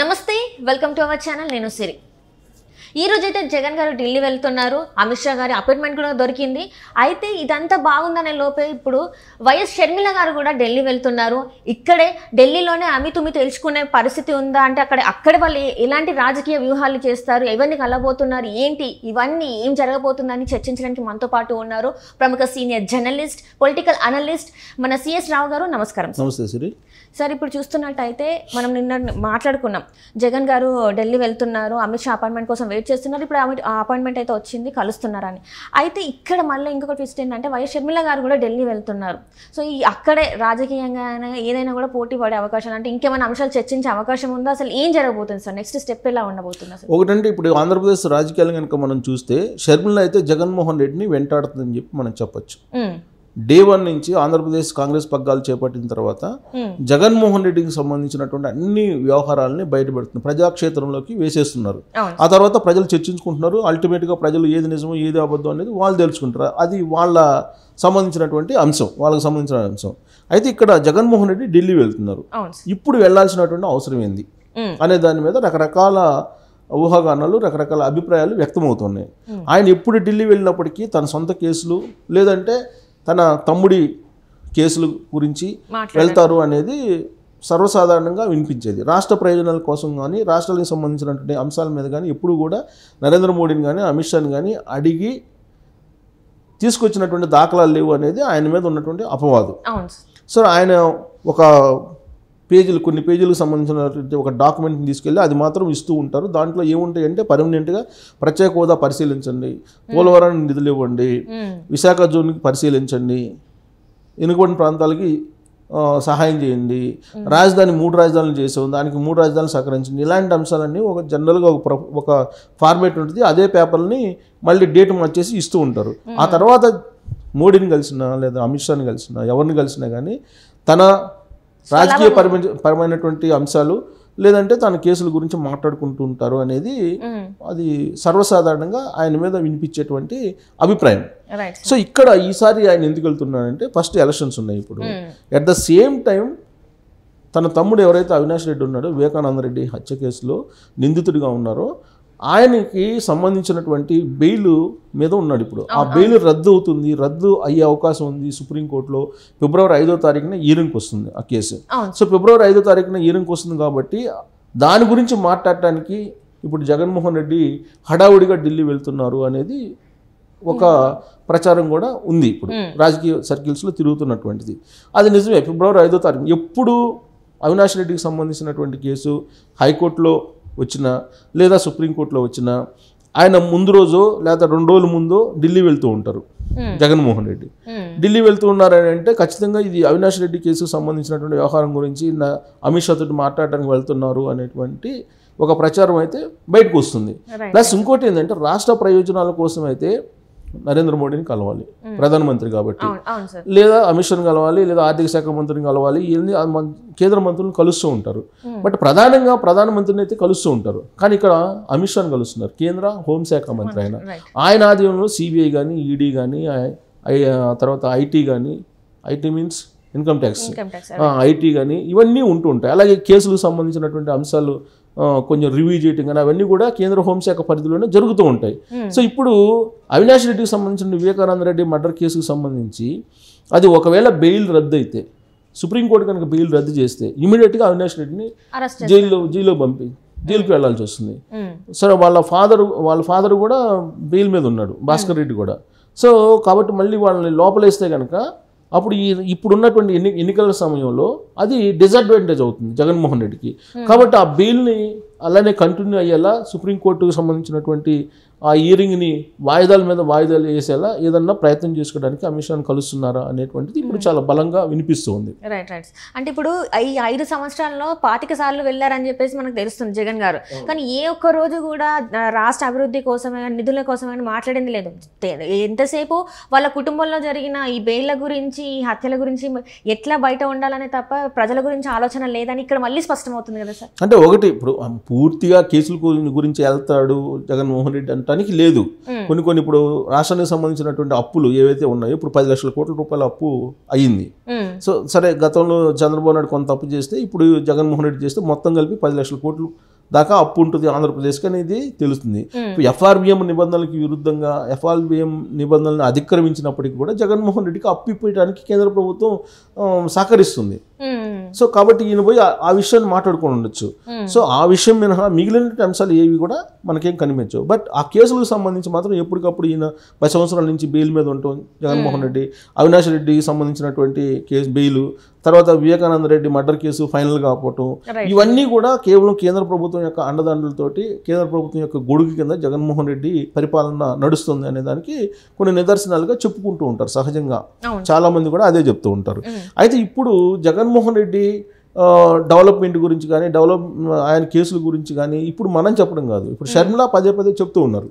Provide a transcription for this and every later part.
నమస్తే welcome to our channel నేను సిరి ఈ రోజు అయితే జగన్ గారు ఢిల్లీ వెళ్తున్నారు అమిత్ షా గారి అపాయింట్మెంట్ కూడా దొరికింది అయితే ఇదంతా బాగుందనే లోపే ఇప్పుడు వైఎస్ షర్మిల గారు కూడా ఢిల్లీ వెళ్తున్నారు ఇక్కడే ఢిల్లీలోనే అమితుమి తెలుసుకునే పరిస్థితి ఉందా అంటే అక్కడ వాళ్ళు ఎలాంటి రాజకీయ వ్యూహాలు చేస్తారు ఎవరిని కలబోతున్నారు ఏంటి ఇవన్నీ ఏం జరగబోతుందని చర్చించడానికి మనతో పాటు ఉన్నారు ప్రముఖ సీనియర్ జర్నలిస్ట్ పొలిటికల్ అనలిస్ట్ మన సిఎస్ రావు గారు నమస్కారం నమస్తే సిరి సార్ ఇప్పుడు చూస్తున్నట్టయితే మనం నిన్న మాట్లాడుకున్నాం జగన్ గారు ఢిల్లీ వెళ్తున్నారు అమిత్ షా అపాయింట్మెంట్ కోసం వెయిట్ చేస్తున్నారు ఇప్పుడు ఆ అపాయింట్మెంట్ అయితే వచ్చింది కలుస్తున్నారని అయితే ఇక్కడ మళ్ళీ ఇంకొక ట్విస్ట్ ఏంటంటే వైఎస్ షర్మిల గారు కూడా ఢిల్లీ వెళ్తున్నారు సో ఈ అక్కడే రాజకీయంగా ఏదైనా కూడా పోటీ పడే అవకాశాలు అంటే ఇంకేమైనా అంశాలు చర్చించే అవకాశం ఉందా అసలు ఏం జరగబోతుంది సార్ నెక్స్ట్ స్టెప్ ఎలా ఉండబోతుంది అసలు ఒకటంటే ఇప్పుడు ఆంధ్రప్రదేశ్ రాజకీయాలు కనుక మనం చూస్తే షర్మిల అయితే జగన్మోహన్ రెడ్డిని వెంటాడుతుందని చెప్పి మనం చెప్పొచ్చు డే 1 నుంచి ఆంధ్రప్రదేశ్ కాంగ్రెస్ పగ్గాలు చేపట్టిన తర్వాత జగన్మోహన్ రెడ్డికి సంబంధించినటువంటి అన్ని వ్యవహారాలని బయటపెడుతున్నారు ప్రజాక్షేత్రంలోకి వేసేస్తున్నారు ఆ తర్వాత ప్రజలు చర్చించుకుంటున్నారు అల్టిమేట్గా ప్రజలు ఏది నిజమో ఏది అబద్ధం అనేది వాళ్ళు తెలుసుకుంటారు అది వాళ్ళ సంబంధించినటువంటి అంశం వాళ్ళకి సంబంధించిన అంశం అయితే ఇక్కడ జగన్మోహన్ రెడ్డి ఢిల్లీ వెళ్తున్నారు ఇప్పుడు వెళ్లాల్సినటువంటి అవసరం ఏంది అనే దాని మీద రకరకాల ఊహాగానాలు రకరకాల అభిప్రాయాలు వ్యక్తమవుతున్నాయి ఆయన ఎప్పుడు ఢిల్లీ వెళ్ళినప్పటికీ తన సొంత కేసులు లేదంటే తన తమ్ముడి కేసుల గురించి వెళ్తారు అనేది సర్వసాధారణంగా వినిపించేది రాష్ట్ర ప్రయోజనాల కోసం కానీ రాష్ట్రాలకు సంబంధించినటువంటి అంశాల మీద కానీ ఎప్పుడు కూడా నరేంద్ర మోడీని కానీ అమిత్ షాని కానీ అడిగి తీసుకొచ్చినటువంటి దాఖలాలు లేవు అనేది ఆయన మీద ఉన్నటువంటి అపవాదు సో ఆయన ఒక కొన్ని పేజీలకు సంబంధించినటువంటి ఒక డాక్యుమెంట్ని తీసుకెళ్ళి అది మాత్రం ఇస్తూ ఉంటారు దాంట్లో ఏముంటాయి అంటే పర్మనెంట్గా ప్రత్యేక హోదా పరిశీలించండి పోలవరానికి నిధులు ఇవ్వండి విశాఖ జోన్కి పరిశీలించండి వెనుకబడిన ప్రాంతాలకి సహాయం చేయండి రాజధాని 3 రాజధానులు చేసాం దానికి 3 రాజధానులు సహకరించండి ఇలాంటి అంశాలన్నీ ఒక జనరల్గా ఒక ఫార్మేట్ ఉంటుంది అదే పేపర్ని మళ్ళీ డేట్ మార్చేసి ఇస్తూ ఉంటారు ఆ తర్వాత మోడీని కలిసినా లేదా అమిత్ షాని కలిసినా ఎవరిని కలిసినా కానీ తన రాజకీయ పరమైనటువంటి అంశాలు లేదంటే తన కేసుల గురించి మాట్లాడుకుంటూ ఉంటారు అనేది అది సర్వసాధారణంగా ఆయన మీద వినిపించేటువంటి అభిప్రాయం సో ఇక్కడ ఈసారి ఆయన ఎందుకు వెళ్తున్నాడంటే ఫస్ట్ ఎలక్షన్స్ ఉన్నాయి ఇప్పుడు అట్ ద సేమ్ టైం తన తమ్ముడు ఎవరైతే అవినాష్ రెడ్డి ఉన్నాడో వివేకానంద రెడ్డి హత్య కేసులో నిందితుడిగా ఉన్నారో ఆయనకి సంబంధించినటువంటి బెయిల్ మీద ఉన్నాడు ఇప్పుడు ఆ బెయిల్ రద్దు అయ్యే అవకాశం ఉంది సుప్రీంకోర్టులో ఫిబ్రవరి 5వ తారీఖున హీరింగ్కి వస్తుంది ఆ కేసు సో ఫిబ్రవరి 5వ తారీఖున హీరింగ్కి వస్తుంది కాబట్టి దాని గురించి మాట్లాడటానికి ఇప్పుడు జగన్మోహన్ రెడ్డి హడావుడిగా ఢిల్లీ వెళ్తున్నారు అనేది ఒక ప్రచారం కూడా ఉంది ఇప్పుడు రాజకీయ సర్కిల్స్లో తిరుగుతున్నటువంటిది అది నిజమే ఫిబ్రవరి 5వ తారీఖు ఎప్పుడు అవినాష్ రెడ్డికి సంబంధించినటువంటి కేసు హైకోర్టులో వచ్చినా లేదా సుప్రీంకోర్టులో వచ్చినా ఆయన ముందు రోజు లేదా 2 రోజుల ముందు ఢిల్లీ వెళ్తూ ఉంటారు జగన్మోహన్ రెడ్డి ఢిల్లీ వెళ్తూ ఉన్నారని అంటే ఖచ్చితంగా ఇది అవినాష్ రెడ్డి కేసుకు సంబంధించినటువంటి వ్యవహారం గురించి అమిత్ షా తోటి మాట్లాడడానికి వెళ్తున్నారు అనేటువంటి ఒక ప్రచారం అయితే బయటకు వస్తుంది ప్లస్ ఇంకోటి ఏంటంటే రాష్ట్ర ప్రయోజనాల కోసం అయితే నరేంద్ర మోడీని కలవాలి ప్రధానమంత్రి కాబట్టి లేదా అమిత్ షాని కలవాలి లేదా ఆర్థిక శాఖ మంత్రిని కలవాలి కేంద్ర మంత్రులను కలుస్తూ ఉంటారు బట్ ప్రధానంగా ప్రధానమంత్రిని అయితే కలుస్తూ ఉంటారు కానీ ఇక్కడ అమిత్ షాని కలుస్తున్నారు కేంద్ర హోంశాఖ మంత్రి ఆయన ఆధ్వర్యంలో సిబిఐ కానీ ఈడీ కానీ తర్వాత ఐటీ కానీ IT means income tax IT కానీ ఇవన్నీ ఉంటూ ఉంటాయి అలాగే కేసులకు సంబంధించినటువంటి అంశాలు కొంచెం రివ్యూ చేయటం కానీ అవన్నీ కూడా కేంద్ర హోంశాఖ పరిధిలోనే జరుగుతూ ఉంటాయి సో ఇప్పుడు అవినాష్ రెడ్డికి సంబంధించిన వివేకానంద రెడ్డి మర్డర్ కేసుకు సంబంధించి అది ఒకవేళ బెయిల్ రద్దు అయితే సుప్రీంకోర్టు కనుక బెయిల్ రద్దు చేస్తే ఇమీడియట్గా అవినాష్ రెడ్డిని జైలుకి వెళ్లాల్సి వస్తుంది సరే వాళ్ళ ఫాదర్ కూడా బెయిల్ మీద ఉన్నాడు భాస్కర్ రెడ్డి కూడా సో కాబట్టి మళ్ళీ వాళ్ళని లోపలేస్తే కనుక అప్పుడు ఇప్పుడున్నటువంటి ఎన్నికల సమయంలో అది డిసడ్వాంటేజ్ అవుతుంది జగన్మోహన్ రెడ్డికి కాబట్టి ఆ బెయిల్ని అలానే కంటిన్యూ అయ్యేలా సుప్రీంకోర్టుకు సంబంధించినటువంటి ఆ హియరింగ్ని వాయిదాల మీద వాయిదాలు వేసేలా ఏదన్నా ప్రయత్నం చేసుకోవడానికి అమిత్ షాని కలుస్తున్నారా అనేటువంటిది ఇప్పుడు చాలా బలంగా వినిపిస్తూ ఉంది రైట్ అంటే ఇప్పుడు ఈ 5 సంవత్సరాల్లో 25 సార్లు వెళ్ళారని చెప్పేసి మనకు తెలుస్తుంది జగన్ గారు కానీ ఏ ఒక్క రోజు కూడా రాష్ట్ర అభివృద్ధి కోసమే నిధుల కోసమే మాట్లాడింది లేదు ఎంతసేపు వాళ్ళ కుటుంబంలో జరిగిన ఈ బెయిల్ల గురించి ఈ హత్యల గురించి ఎట్లా బయట ఉండాలనే తప్ప ప్రజల గురించి ఆలోచన లేదని ఇక్కడ మళ్ళీ స్పష్టమవుతుంది కదా సార్ అంటే ఒకటి ఇప్పుడు పూర్తిగా కేసుల గురించి వెళ్తాడు జగన్మోహన్ రెడ్డి అంటానికి లేదు. కొన్ని ఇప్పుడు రాష్ట్రానికి సంబంధించినటువంటి అప్పులు ఏవైతే ఉన్నాయో ఇప్పుడు 10 లక్షల కోట్ల రూపాయల అప్పు అయ్యింది. సో సరే, గతంలో చంద్రబాబు నాయుడు కొంత అప్పు చేస్తే ఇప్పుడు జగన్మోహన్ రెడ్డి చేస్తే మొత్తం కలిపి 10 లక్షల కోట్లు దాకా అప్పు ఉంటుంది ఆంధ్రప్రదేశ్కి అనేది తెలుస్తుంది. ఎఫ్ఆర్బిఎం నిబంధనలకు విరుద్ధంగా ఎఫ్ఆర్బిఎం నిబంధనలను అతిక్రమించినప్పటికీ కూడా జగన్మోహన్ రెడ్డికి అప్పు ఇప్పడానికి కేంద్ర ప్రభుత్వం సహకరిస్తుంది. సో కాబట్టి ఈయన పోయి ఆ విషయాన్ని మాట్లాడుకొని ఉండొచ్చు. సో ఆ విషయం మినహా మిగిలిన అంశాలు ఏవి కూడా మనకేం కనిపించవు. బట్ ఆ కేసులకు సంబంధించి మాత్రం ఎప్పటికప్పుడు ఈయన 10 సంవత్సరాల నుంచి బెయిల్ మీద ఉంటాం జగన్మోహన్ రెడ్డి, అవినాష్ రెడ్డికి సంబంధించినటువంటి కేసు బెయిల్, తర్వాత Vivekananda Reddy murder case final కాకపోవటం, ఇవన్నీ కూడా కేవలం కేంద్ర ప్రభుత్వం యొక్క అండదండలతోటి కేంద్ర ప్రభుత్వం యొక్క గొడుగు కింద జగన్మోహన్ రెడ్డి పరిపాలన నడుస్తుంది అనే దానికి కొన్ని నిదర్శనాలుగా చెప్పుకుంటూ ఉంటారు. సహజంగా చాలా మంది కూడా అదే చెప్తూ ఉంటారు. అయితే ఇప్పుడు జగన్మోహన్ రెడ్డి డెవలప్మెంట్ గురించి కానీ ఆయన కేసుల గురించి కానీ ఇప్పుడు మనం చెప్పడం కాదు, ఇప్పుడు షర్మిల పదే చెప్తూ ఉన్నారు.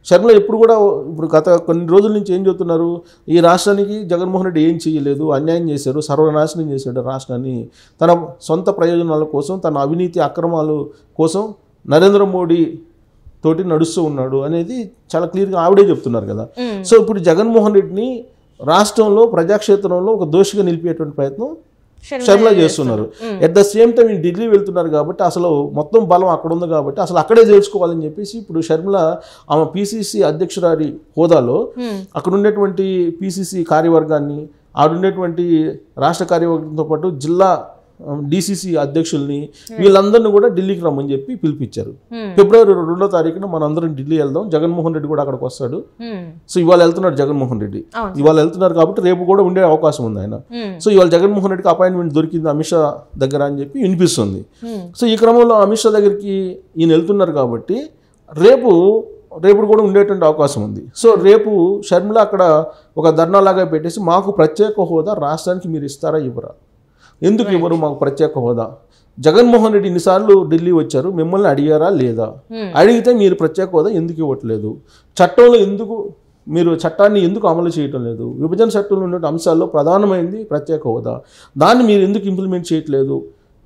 షర్మిల ఎప్పుడు కూడా ఇప్పుడు గత కొన్ని రోజుల నుంచి ఏం చెప్తున్నారు, ఈ రాష్ట్రానికి జగన్మోహన్ రెడ్డి ఏం చేయలేదు, అన్యాయం చేశారు, సర్వనాశనం చేశాడు రాష్ట్రాన్ని, తన సొంత ప్రయోజనాల కోసం, తన అవినీతి అక్రమాలు కోసం నరేంద్ర మోడీ తోటి నడుస్తూ ఉన్నాడు అనేది చాలా క్లియర్గా ఆవిడే చెప్తున్నారు కదా. సో ఇప్పుడు జగన్మోహన్ రెడ్డిని రాష్ట్రంలో ప్రజాక్షేత్రంలో ఒక దోషిగా నిలిపేటువంటి ప్రయత్నం షర్మిల చేస్తున్నారు. At the same time Delhi వెళ్తున్నారు కాబట్టి అసలు మొత్తం బలం అక్కడ ఉంది కాబట్టి అసలు అక్కడే చేర్చుకోవాలని చెప్పేసి ఇప్పుడు షర్మిల ఆమె పిసిసి అధ్యక్షురాలి హోదాలో అక్కడ ఉన్నటువంటి పిసిసి కార్యవర్గాన్ని, ఆడున్నటువంటి రాష్ట్ర కార్యవర్గంతో పాటు జిల్లా డిసిసి అధ్యక్షుల్ని వీళ్ళందరినీ కూడా ఢిల్లీకి రమ్మని చెప్పి పిలిపించారు. ఫిబ్రవరి 2వ తారీఖున మనం అందరం ఢిల్లీ వెళ్దాం, జగన్మోహన్ రెడ్డి కూడా అక్కడికి వస్తాడు. సో ఇవాళ వెళ్తున్నాడు జగన్మోహన్ రెడ్డి, ఇవాళ వెళ్తున్నారు కాబట్టి రేపు కూడా ఉండే అవకాశం ఉంది ఆయన. సో ఇవాళ జగన్మోహన్ రెడ్డికి అపాయింట్మెంట్ దొరికింది అమిత్ షా దగ్గర అని చెప్పి వినిపిస్తుంది. సో ఈ క్రమంలో అమిత్ షా దగ్గరికి ఈయన వెళ్తున్నారు కాబట్టి రేపు కూడా ఉండేటువంటి అవకాశం ఉంది. సో రేపు షర్మిల అక్కడ ఒక ధర్నాలాగా పెట్టేసి మాకు ప్రత్యేక హోదా రాష్ట్రానికి మీరు ఇస్తారా ఇవ్వరా, ఎందుకు ఇవ్వరు మాకు ప్రత్యేక హోదా, జగన్మోహన్ రెడ్డి ఇన్నిసార్లు ఢిల్లీ వచ్చారు, మిమ్మల్ని అడిగారా లేదా, అడిగితే మీరు ప్రత్యేక హోదా ఎందుకు ఇవ్వట్లేదు, చట్టంలో ఎందుకు మీరు చట్టాన్ని ఎందుకు అమలు చేయటం లేదు, విభజన చట్టంలో ఉన్న అంశాల్లో ప్రధానమైనది ప్రత్యేక హోదా, దాన్ని మీరు ఎందుకు ఇంప్లిమెంట్ చేయట్లేదు,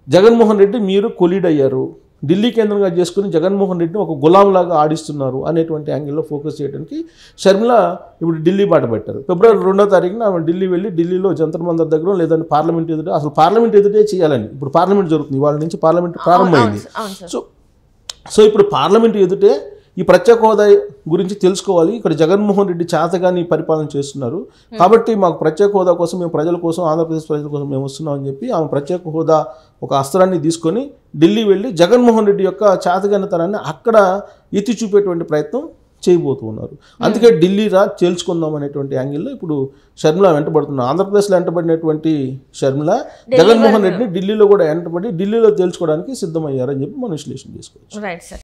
జగన్మోహన్ రెడ్డి మీరు కొలీడ్ అయ్యారు, ఢిల్లీ కేంద్రంగా చేసుకుని జగన్మోహన్ రెడ్డిని ఒక గులాంలాగా ఆడిస్తున్నారు అనేటువంటి యాంగిల్లో ఫోకస్ చేయడానికి షర్మిల ఇప్పుడు ఢిల్లీ బాట పెట్టారు. ఫిబ్రవరి 2వ తారీఖున ఆమె ఢిల్లీ వెళ్ళి ఢిల్లీలో జంతర్ మంతర్ దగ్గర లేదంటే పార్లమెంట్ ఎదుటే, అసలు పార్లమెంట్ ఎదుటే చేయాలని, ఇప్పుడు పార్లమెంట్ జరుగుతుంది, ఇవాళ నుంచి పార్లమెంట్ ప్రారంభమైంది. సో ఇప్పుడు పార్లమెంట్ ఎదుటే ఈ ప్రత్యేక హోదా గురించి తెలుసుకోవాలి, ఇక్కడ జగన్మోహన్ రెడ్డి చేతగాని పరిపాలన చేస్తున్నారు కాబట్టి మాకు ప్రత్యేక హోదా కోసం, మేము ప్రజల కోసం, ఆంధ్రప్రదేశ్ ప్రజల కోసం మేము వస్తున్నామని చెప్పి ఆమె ప్రత్యేక హోదా ఒక అస్త్రాన్ని తీసుకొని ఢిల్లీ వెళ్ళి జగన్మోహన్ రెడ్డి యొక్క చేతగానితనాన్ని అక్కడ ఎత్తి చూపేటువంటి ప్రయత్నం చేయబోతూ ఉన్నారు. అందుకే ఢిల్లీ తేల్చుకుందాం అనేటువంటి యాంగిల్లో ఇప్పుడు షర్మిల వెంటబడుతున్నారు. ఆంధ్రప్రదేశ్లో వెంటబడినటువంటి షర్మిల జగన్మోహన్ రెడ్డిని ఢిల్లీలో కూడా వెంటబడి ఢిల్లీలో తేల్చుకోవడానికి సిద్ధమయ్యారని చెప్పి మనం విశ్లేషణ చేసుకోవచ్చు.